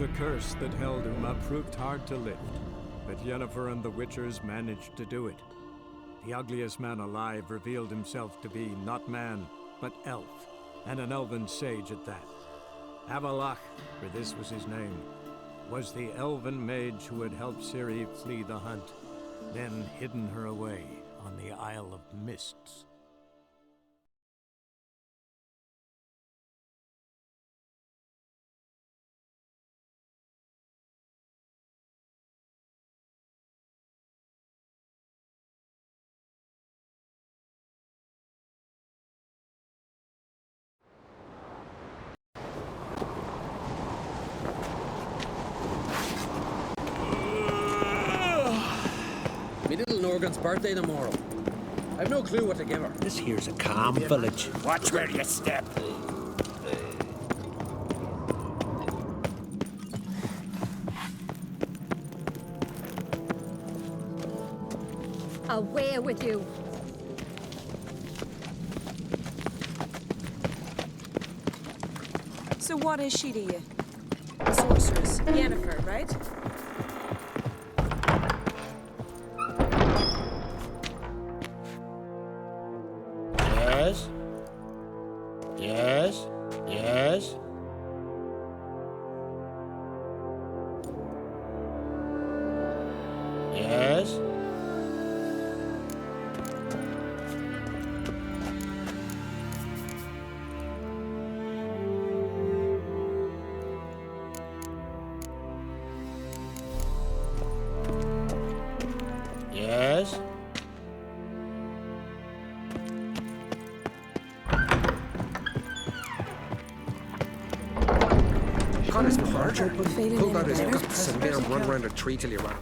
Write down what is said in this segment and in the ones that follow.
The curse that held Uma proved hard to lift, but Yennefer and the Witchers managed to do it. The ugliest man alive revealed himself to be not man, but elf, and an elven sage at that. Avalach, for this was his name, was the elven mage who had helped Ciri flee the hunt, then hidden her away on the Isle of Mists. Me little Norgan's birthday tomorrow. I've no clue what to give her. This here's a calm village. Watch where you step. Away with you. So what is she to you? A sorceress. Yennefer, right? Yes? Yes? Yes? Yes? Yes? God, it's harder. Feeling Pull out any his better? guts and let him run around a tree till you run.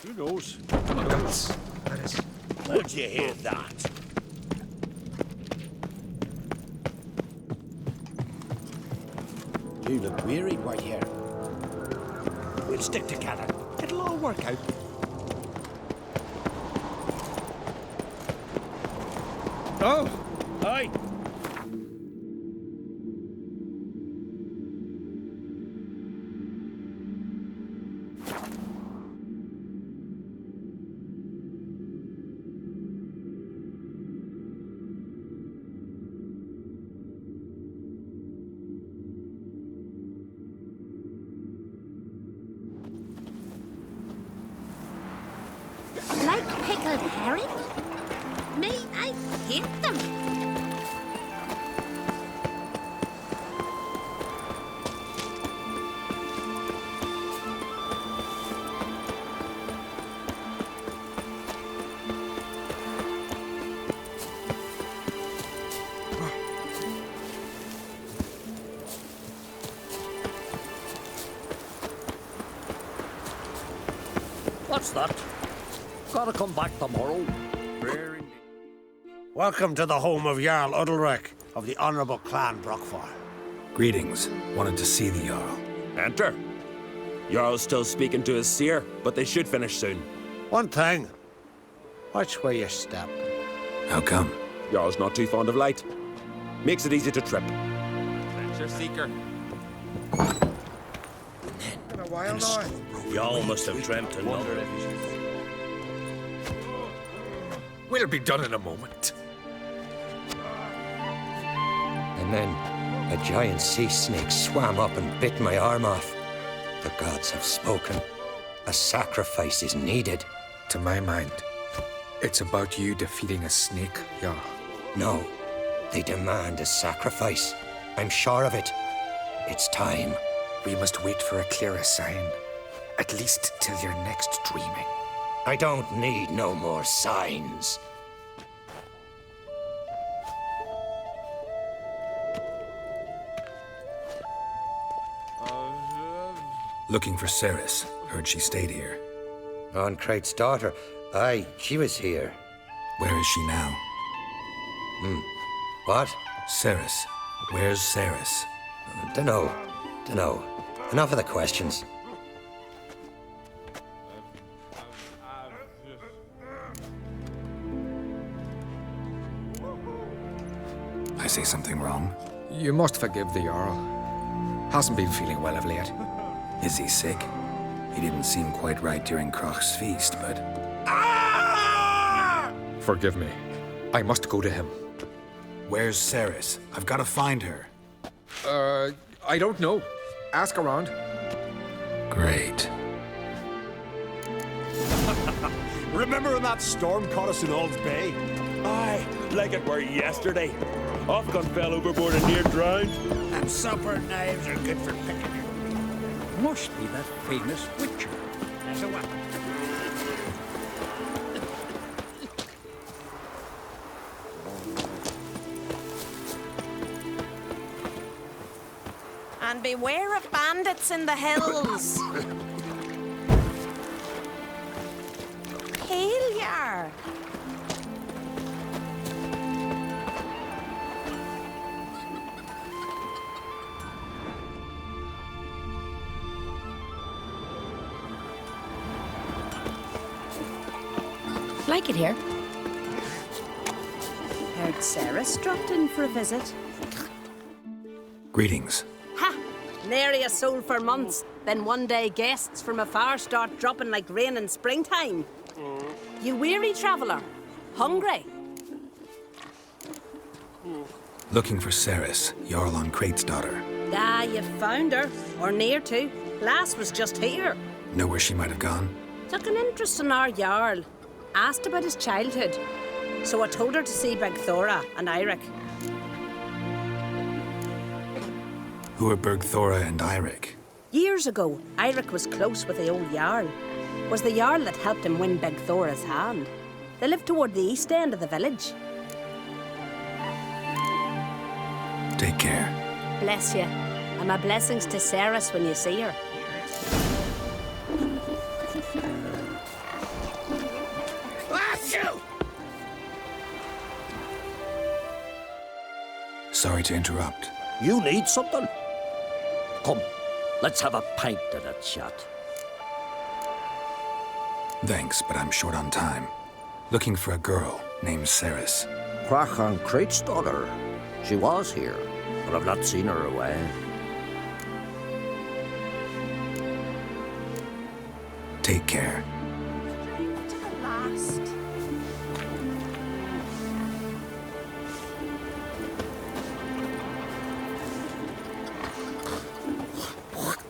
Who knows? Guts. That is. Would you hear that? You look wearied, white hair. We'll stick together. It'll all work out. Oh! Aye! Like pickled herring? Me, I hate them. What's that? Gotta come back tomorrow. Welcome to the home of Jarl Udalrek of the Honourable Clan Brockfar. Greetings. Wanted to see the Jarl. Enter. Jarl's still speaking to his seer, but they should finish soon. One thing. Watch where you step. How come? Jarl's not too fond of light. Makes it easy to trip. Adventure seeker. Been a while now. Y'all must have dreamt another. We'll be done in a moment. And then a giant sea snake swam up and bit my arm off. The gods have spoken. A sacrifice is needed. To my mind, it's about you defeating a snake, yeah. No, they demand a sacrifice. I'm sure of it. It's time. We must wait for a clearer sign. At least till your next dreaming. I don't need no more signs. Looking for Ceres. Heard she stayed here. On Crate's daughter. Aye, she was here. Where is she now? What? Ceres. Where's Ceres? Dunno. Enough of the questions. I say something wrong? You must forgive the Jarl. Hasn't been feeling well of late. Is he sick? He didn't seem quite right during Crach's feast, but... Forgive me. I must go to him. Where's Ceres? I've got to find her. I don't know. Ask around. Great. Remember when that storm caught us in Ald's Bay? Aye, like it were yesterday. Ofcon fell overboard and near drowned. And supper knives are good for picking. Must be that famous witcher. As a weapon. And beware of bandits in the hills. Failure. Like it here. Heard Ceres dropped in for a visit. Greetings. Ha! Nary a soul for months. Then one day guests from afar start dropping like rain in springtime. You weary traveller? Hungry? Looking for Ceres, Jarl on Crate's daughter. Ah, you found her. Or near to. Lass was just here. Know where she might have gone? Took an interest in our Jarl. Asked about his childhood. So I told her to see Bergthora and Eirik. Who are Bergthora and Eirik? Years ago, Eirik was close with the old Jarl. Was the Jarl that helped him win Bergthora's hand. They lived toward the east end of the village. Take care. Bless you. And my blessings to Ceres when you see her. Sorry to interrupt. You need something? Come, let's have a pint and a chat. Thanks, but I'm short on time. Looking for a girl named Ceres. Crach on Crate's daughter. She was here, but I've not seen her away. Take care. To the last.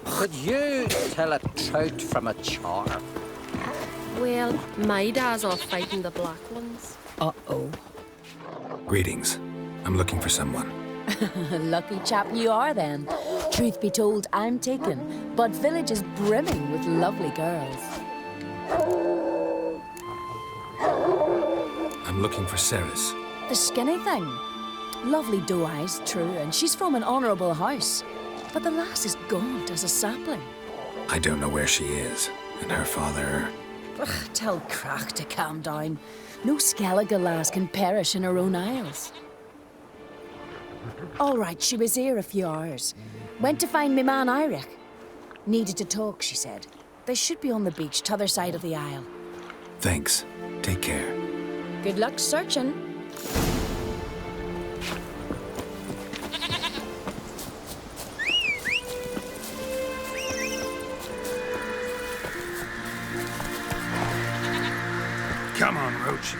Could you tell a trout from a char? Well, my dad's off fighting the black ones. Uh-oh. Greetings. I'm looking for someone. Lucky chap you are then. Truth be told, I'm taken, but village is brimming with lovely girls. I'm looking for Ceres. The skinny thing. Lovely doe eyes, true, and she's from an honourable house. But the lass is gaunt as a sapling. I don't know where she is, and her father... Ugh, tell Crach to calm down. No Skellige lass can perish in her own isles. All right, she was here a few hours. Went to find me man Eirik. Needed to talk, she said. They should be on the beach, t'other side of the isle. Thanks. Take care. Good luck searching. Come on, Roach.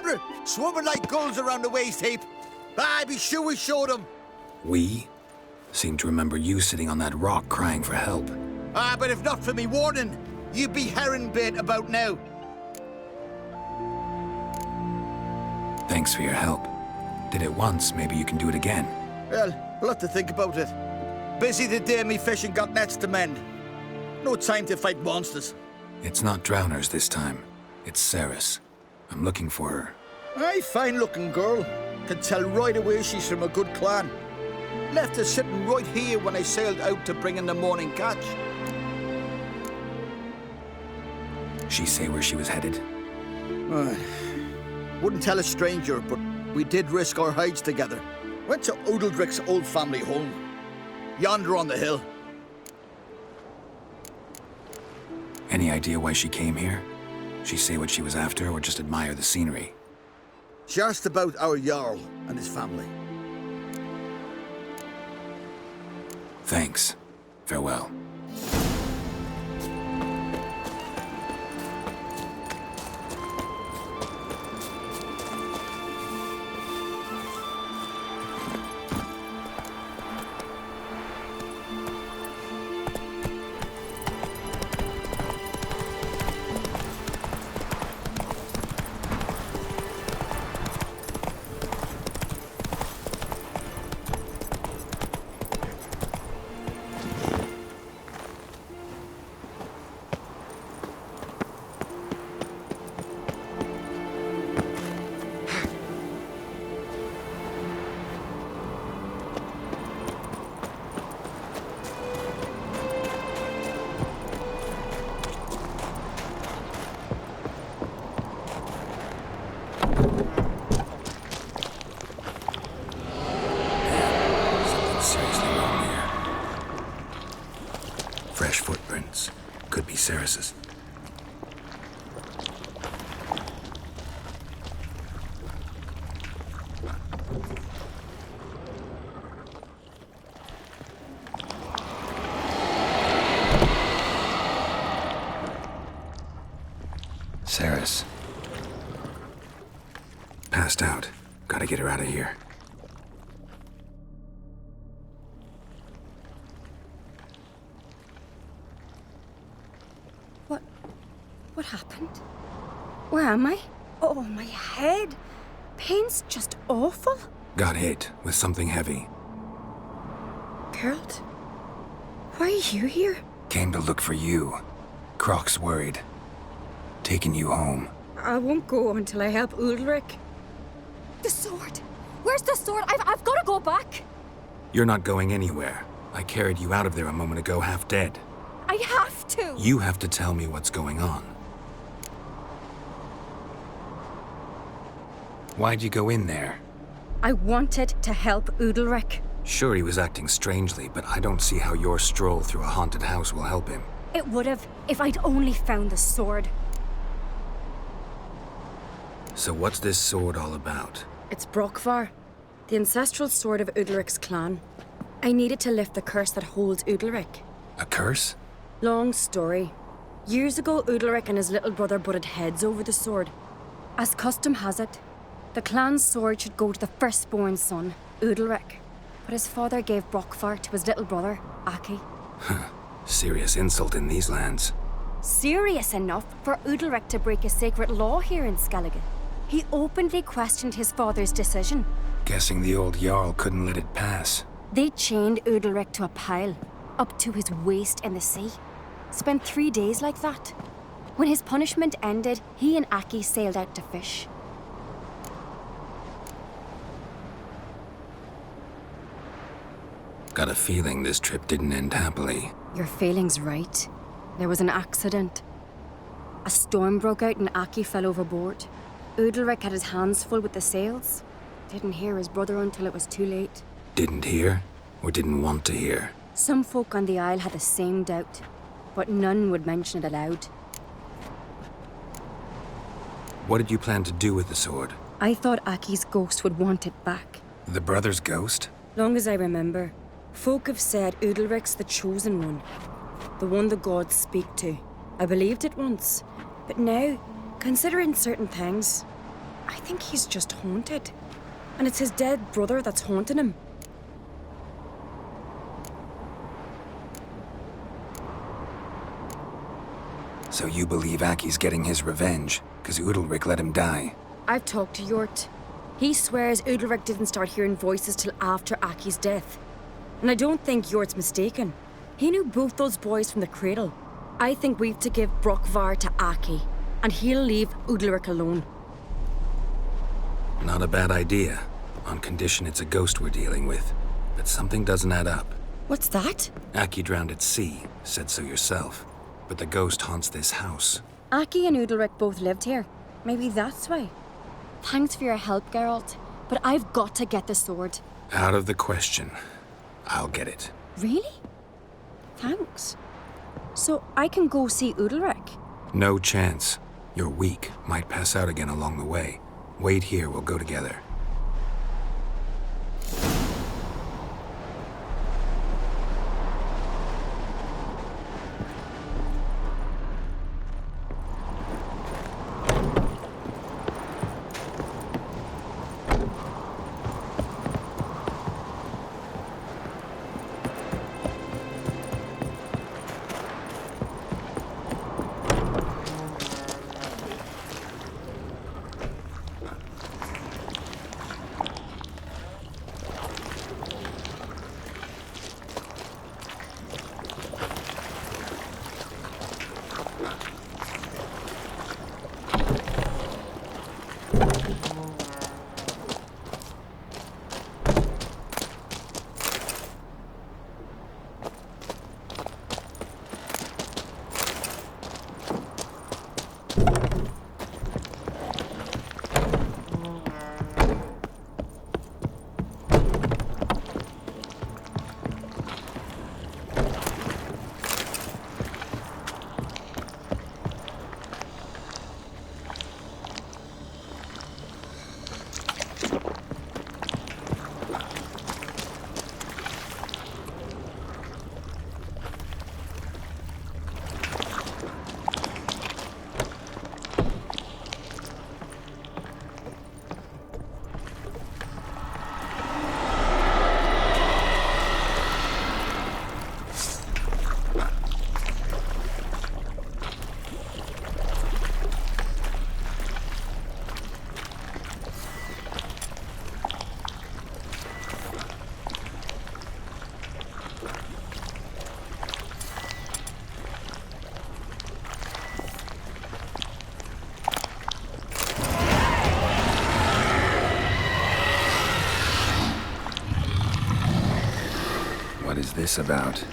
Abner, swimming like gulls around the waist heap. Ah, be sure we showed them. We? Seem to remember you sitting on that rock crying for help. Ah, but if not for me warning, you'd be herring bait about now. Thanks for your help. Did it once, maybe you can do it again. Well, we'll have to think about it. Busy the day me fishing got nets to mend. No time to fight monsters. It's not drowners this time. It's Ceres. I'm looking for her. Aye, fine-looking girl. Can tell right away she's from a good clan. Left her sitting right here when I sailed out to bring in the morning catch. She say where she was headed? Wouldn't tell a stranger, but we did risk our hides together. Went to Udaldric's old family home. Yonder on the hill. Any idea why she came here? She say what she was after, or just admire the scenery? She asked about our Jarl and his family. Thanks. Farewell. Fresh footprints. Could be Ceres's. Ceres. Passed out. Gotta get her out of here. What happened? Where am I? Oh, my head. Pain's just awful. Got hit with something heavy. Geralt? Why are you here? Came to look for you. Croc's worried. Taking you home. I won't go until I help Udalric. The sword! Where's the sword? I've got to go back! You're not going anywhere. I carried you out of there a moment ago, half dead. I have to! You have to tell me what's going on. Why'd you go in there? I wanted to help Udalric. Sure, he was acting strangely, but I don't see how your stroll through a haunted house will help him. It would have, if I'd only found the sword. So what's this sword all about? It's Brokvar, the ancestral sword of Udalric's clan. I needed to lift the curse that holds Udalric. A curse? Long story. Years ago, Udalric and his little brother butted heads over the sword. As custom has it, the clan's sword should go to the firstborn son, Udalric. But his father gave Brokvar to his little brother, Aki. Serious insult in these lands. Serious enough for Udalric to break a sacred law here in Skellige. He openly questioned his father's decision. Guessing the old Jarl couldn't let it pass. They chained Udalric to a pile, up to his waist in the sea. Spent 3 days like that. When his punishment ended, he and Aki sailed out to fish. Got a feeling this trip didn't end happily. Your feeling's right. There was an accident. A storm broke out and Aki fell overboard. Udalric had his hands full with the sails. Didn't hear his brother until it was too late. Didn't hear? Or didn't want to hear? Some folk on the Isle had the same doubt, but none would mention it aloud. What did you plan to do with the sword? I thought Aki's ghost would want it back. The brother's ghost? Long as I remember, folk have said Udalric's the chosen one. The one the gods speak to. I believed it once, but now, considering certain things, I think he's just haunted. And it's his dead brother that's haunting him. So you believe Aki's getting his revenge, because Udalric let him die? I've talked to Yort. He swears Udalric didn't start hearing voices till after Aki's death. And I don't think Yort's mistaken. He knew both those boys from the cradle. I think we've to give Brokvar to Aki, and he'll leave Udalric alone. Not a bad idea, on condition it's a ghost we're dealing with. But something doesn't add up. What's that? Aki drowned at sea, said so yourself. But the ghost haunts this house. Aki and Udalric both lived here. Maybe that's why. Thanks for your help, Geralt. But I've got to get the sword. Out of the question. I'll get it. Really? Thanks. So I can go see Udalric? No chance. You're weak. Might pass out again along the way. Wait here, we'll go together. What is this about?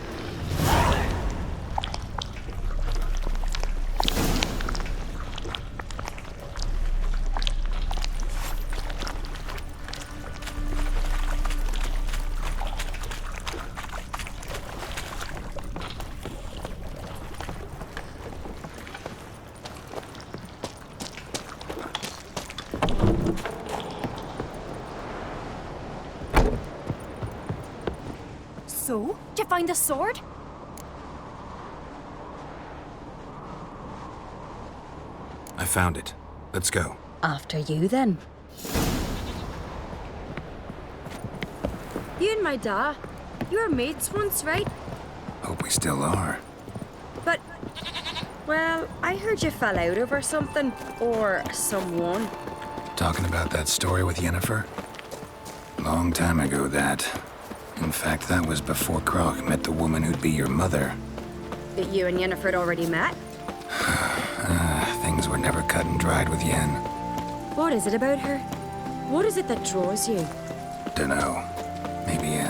So, did you find the sword? I found it. Let's go. After you, then. You and my da, you were mates once, right? Hope we still are. But, well, I heard you fell out over something, or someone. Talking about that story with Yennefer? Long time ago, that. In fact, that was before Krog met the woman who'd be your mother. That you and Yennefer had already met? Things were never cut and dried with Yen. What is it about her? What is it that draws you? Dunno. Maybe,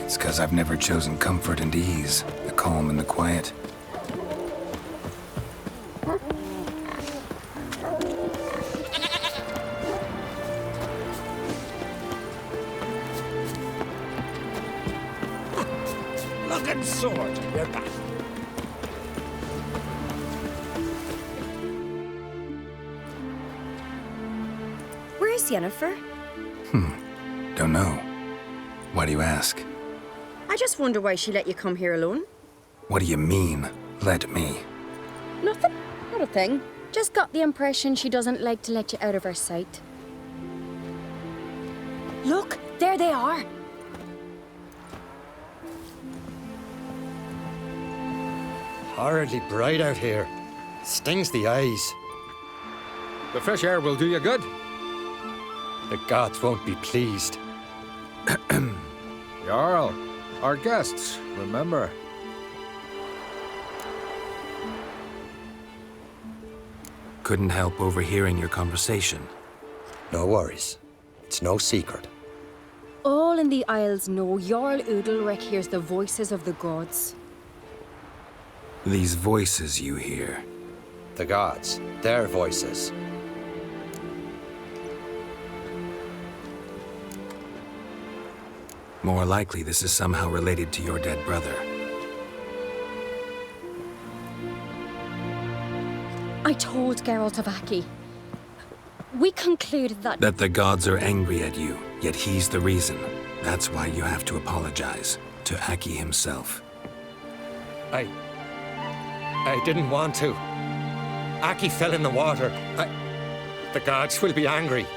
it's 'cause I've never chosen comfort and ease, the calm and the quiet. Looking sword, you're back. Where's Yennefer? Don't know. Why do you ask? I just wonder why she let you come here alone. What do you mean, let me? Nothing. Not a thing. Just got the impression she doesn't like to let you out of her sight. Look, there they are. Horridly bright out here. Stings the eyes. The fresh air will do you good. The gods won't be pleased. Jarl, our guests, remember. Couldn't help overhearing your conversation. No worries. It's no secret. All in the Isles know Jarl Udalric hears the voices of the gods. These voices you hear. The gods, their voices. More likely, this is somehow related to your dead brother. I told Geralt of Aki. We concluded that the gods are angry at you, yet he's the reason. That's why you have to apologize. To Aki himself. I didn't want to. Aki fell in the water. The gods will be angry.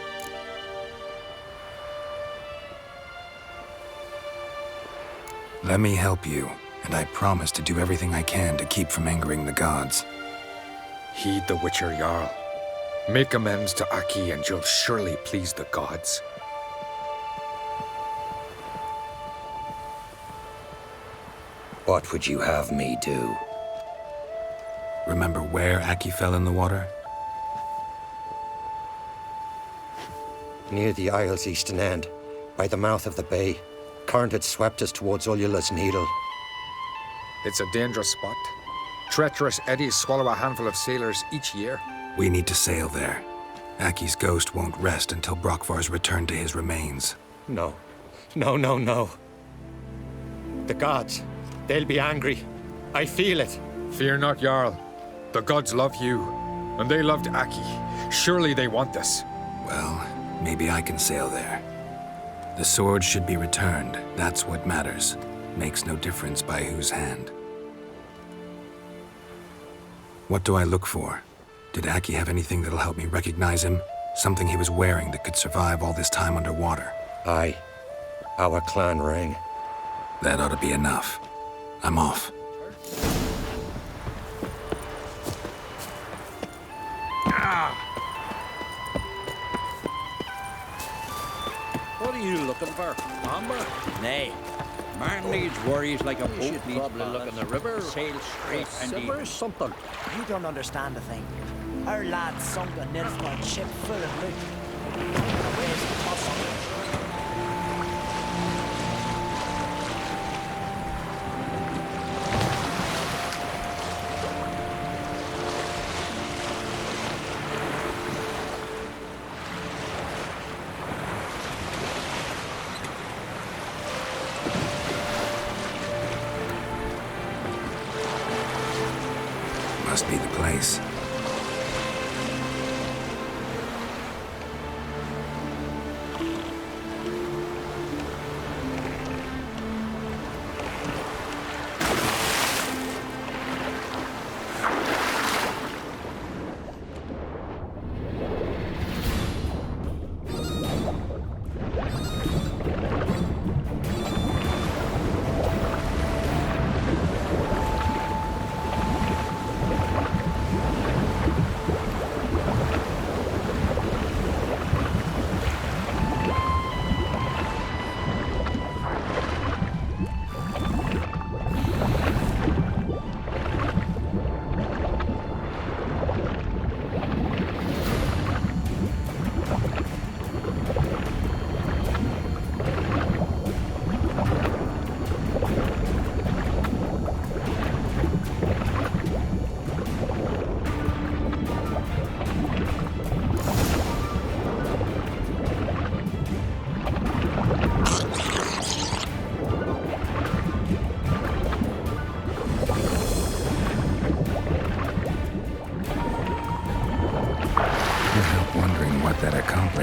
Let me help you, and I promise to do everything I can to keep from angering the gods. Heed the Witcher Jarl. Make amends to Aki and you'll surely please the gods. What would you have me do? Remember where Aki fell in the water? Near the Isle's eastern end, by the mouth of the bay. Current had swept us towards Ullula's Needle. It's a dangerous spot. Treacherous eddies swallow a handful of sailors each year. We need to sail there. Aki's ghost won't rest until Brokvar's returned to his remains. No. No. The gods, they'll be angry. I feel it. Fear not, Jarl. The gods love you, and they loved Aki. Surely they want this. Well, maybe I can sail there. The sword should be returned. That's what matters. Makes no difference by whose hand. What do I look for? Did Aki have anything that'll help me recognize him? Something he was wearing that could survive all this time underwater? Aye. Our clan ring. That ought to be enough. I'm off. What are you looking for? Amber? Nay. Man needs worries like a boat needs probably look in the river. Sail straight and Silver or something. You don't understand a thing. Our lads sunk a Nilfgaard ship full of loot. Where's the toss on it? Must be the place.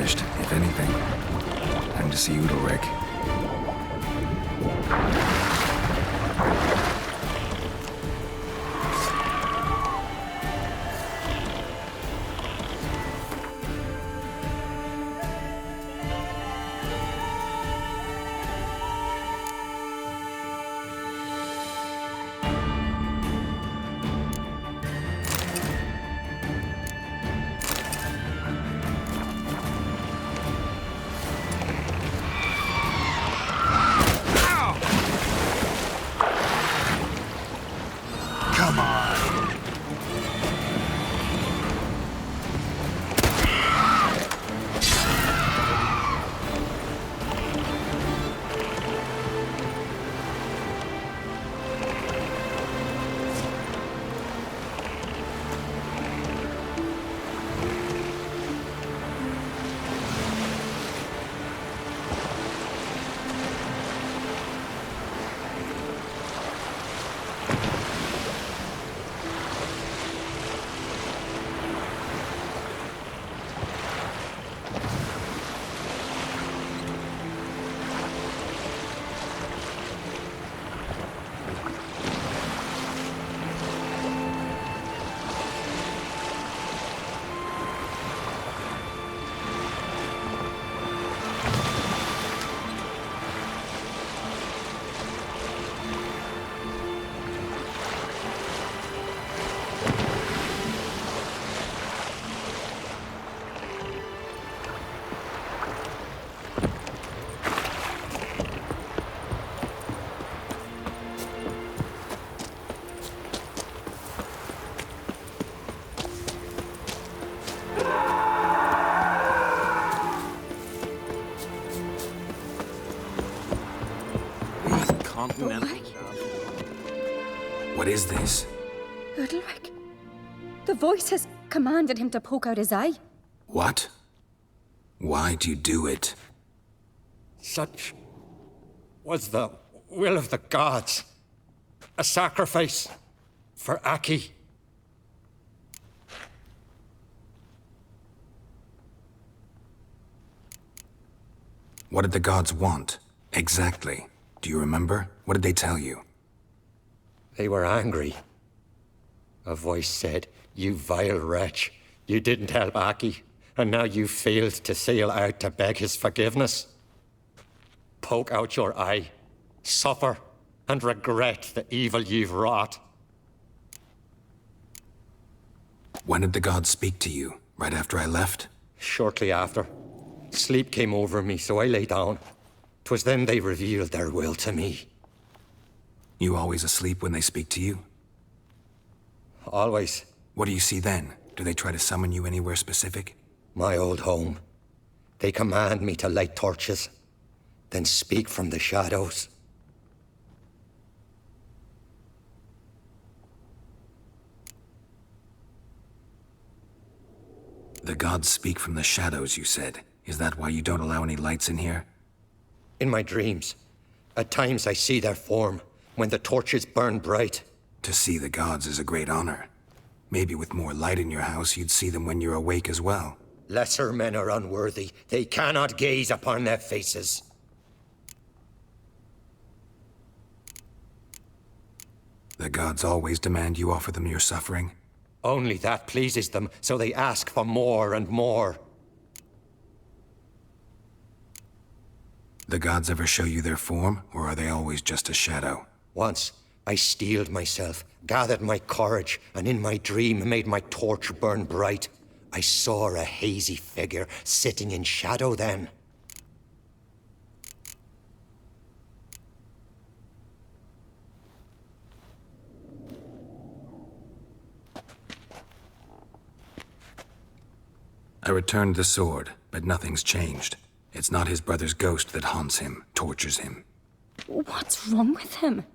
If anything, time to see Udalric. continent. What is this? Udalric. The voice has commanded him to poke out his eye. What? Why do you do it? Such was the will of the gods. A sacrifice for Aki. What did the gods want? Exactly. Do you remember? What did they tell you? They were angry. A voice said, "You vile wretch, you didn't help Aki, and now you failed to sail out to beg his forgiveness. Poke out your eye, suffer, and regret the evil you've wrought." When did the gods speak to you? Right after I left? Shortly after. Sleep came over me, so I lay down. 'Twas then they revealed their will to me. You always asleep when they speak to you? Always. What do you see then? Do they try to summon you anywhere specific? My old home. They command me to light torches, then speak from the shadows. The gods speak from the shadows, you said. Is that why you don't allow any lights in here? In my dreams. At times I see their form, when the torches burn bright. To see the gods is a great honor. Maybe with more light in your house, you'd see them when you're awake as well. Lesser men are unworthy. They cannot gaze upon their faces. The gods always demand you offer them your suffering? Only that pleases them, so they ask for more and more. The gods ever show you their form, or are they always just a shadow? Once, I steeled myself, gathered my courage, and in my dream made my torch burn bright. I saw a hazy figure sitting in shadow then. I returned the sword, but nothing's changed. It's not his brother's ghost that haunts him, tortures him. What's wrong with him?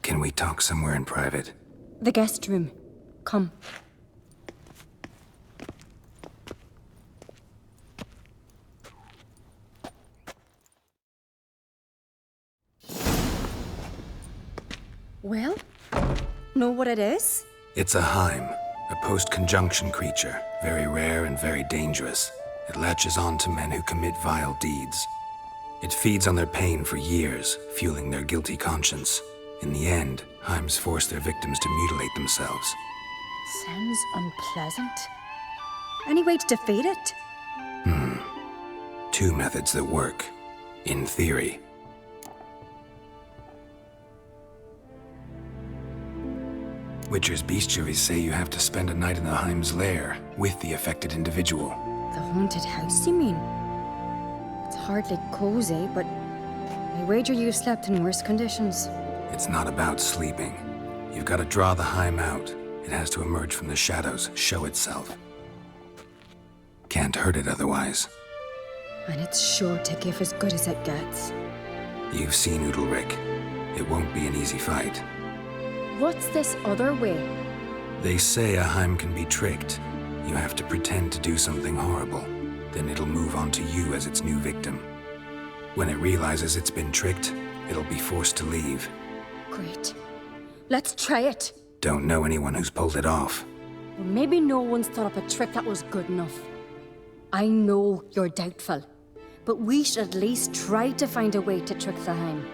Can we talk somewhere in private? The guest room. Come. Well, know what it is? It's a Heim, a post-conjunction creature, very rare and very dangerous. It latches on to men who commit vile deeds. It feeds on their pain for years, fueling their guilty conscience. In the end, Heims force their victims to mutilate themselves. Sounds unpleasant. Any way to defeat it? Two methods that work. In theory. Witcher's bestiaries say you have to spend a night in the Heim's lair with the affected individual. The haunted house, you mean? It's hardly cozy, but I wager you've slept in worse conditions. It's not about sleeping. You've got to draw the Heim out. It has to emerge from the shadows, show itself. Can't hurt it otherwise. And it's sure to give as good as it gets. You've seen Udalric. It won't be an easy fight. What's this other way? They say a Heim can be tricked. You have to pretend to do something horrible. Then it'll move on to you as its new victim. When it realizes it's been tricked, it'll be forced to leave. Great. Let's try it. Don't know anyone who's pulled it off. Well, maybe no one's thought up a trick that was good enough. I know you're doubtful, but we should at least try to find a way to trick the Heim.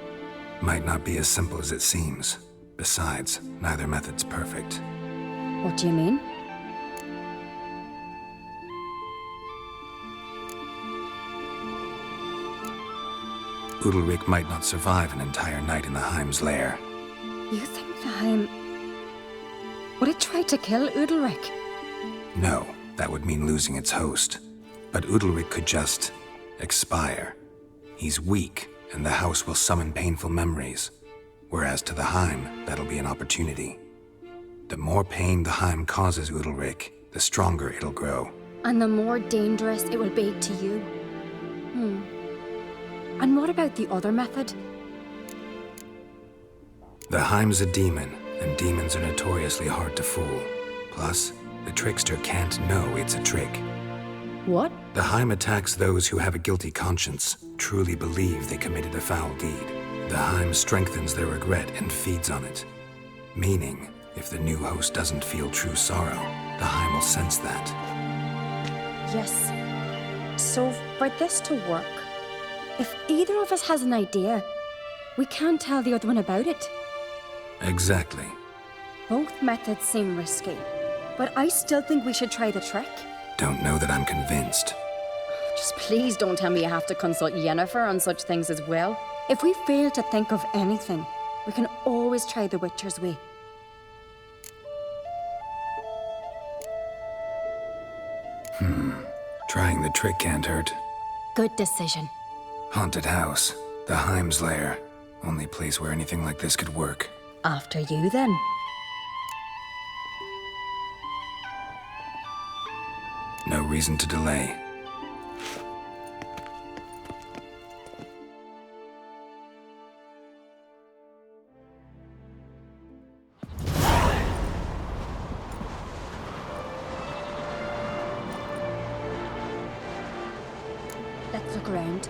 Might not be as simple as it seems. Besides, neither method's perfect. What do you mean? Udalric might not survive an entire night in the Heim's lair. You think the Heim... Would it try to kill Udalric? No, that would mean losing its host. But Udalric could just... expire. He's weak, and the house will summon painful memories. Whereas to the Heim, that'll be an opportunity. The more pain the Heim causes Udalric, the stronger it'll grow. And the more dangerous it will be to you. And what about the other method? The Heim's a demon, and demons are notoriously hard to fool. Plus, the trickster can't know it's a trick. What? The Heim attacks those who have a guilty conscience, truly believe they committed a foul deed. The Heim strengthens their regret and feeds on it. Meaning, if the new host doesn't feel true sorrow, the Heim will sense that. Yes. So, for this to work, if either of us has an idea, we can't tell the other one about it. Exactly. Both methods seem risky, but I still think we should try the trick. Don't know that I'm convinced. Just please don't tell me you have to consult Yennefer on such things as well. If we fail to think of anything, we can always try the Witcher's way. Trying the trick can't hurt. Good decision. Haunted house. The Heim's lair. Only place where anything like this could work. After you, then. No reason to delay. Let's look around.